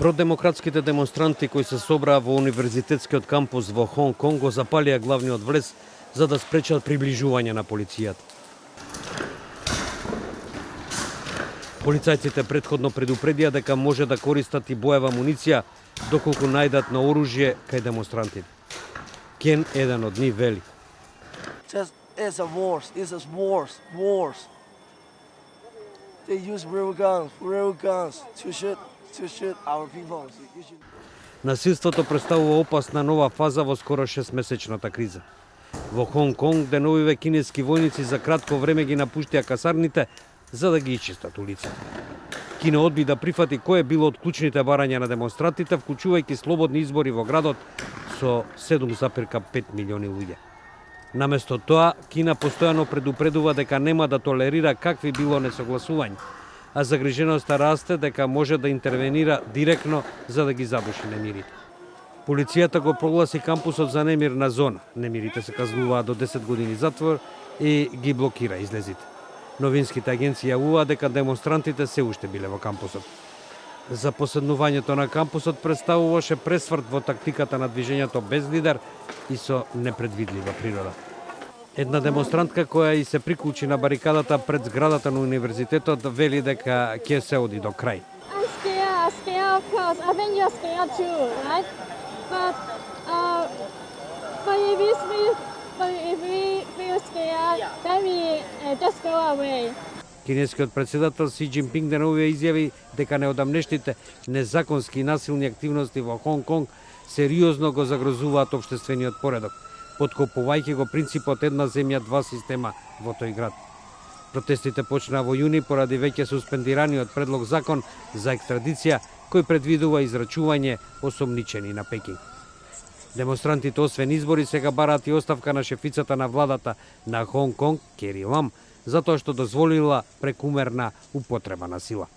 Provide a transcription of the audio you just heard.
Продемократските демонстранти кои се собраа во универзитетскиот кампус во Хонг Конг го запалија главниот влез за да спречат приближување на полицијата. Полицајците претходно предупредија дека може да користат и боева муниција доколку најдат на оружје кај демонстрантите. Кен, еден од нив, вели: It's a wars. They use real guns to shoot our people. Насилството представува опасна нова фаза во скоро 6-месечната криза. Во Хонг Конг деновиве кинески војници за кратко време ги напуштија касарните за да ги ичистат улиците. Кина одби да прифати кое било од клучните барања на демонстрантите, вклучувајќи слободни избори во градот со 7,5 милиони луѓе. Наместо тоа, Кина постојано предупредува дека нема да толерира какви било несогласување, а загриженоста расте дека може да интервенира директно за да ги задуши немирите. Полицијата го прогласи кампусот за немирна зона. Немирите се казнуваат до 10 години затвор и ги блокира излезите. Новинските агенции јавуваат дека демонстрантите се уште биле во кампусот. Запоседнувањето на кампусот представуваше пресврт во тактиката на движењето без лидер и со непредвидлива природа. Една демонстрантка која и се приклучи на барикадата пред зградата на универзитетот вели дека ќе се оди до крај. I'm scared of course. I think you're scared too, right? But if we feel scared, then we just go away. Кинескиот председател Си Џинпинг деновиве изјави дека неодамнешните незаконски и насилни активности во Хонг Конг сериозно го загрозуваат општествениот поредок, подкопувајќи го принципот една земја, два система во тој град. Протестите почнаа во јуни поради веќе суспендираниот предлог закон за екстрадиција кој предвидува израчување осомничени на Пекинг. Демонстрантите освен избори сега бараат и оставка на шефицата на владата на Хонг Конг, Кери Лам, затоа што дозволила прекумерна употреба на сила.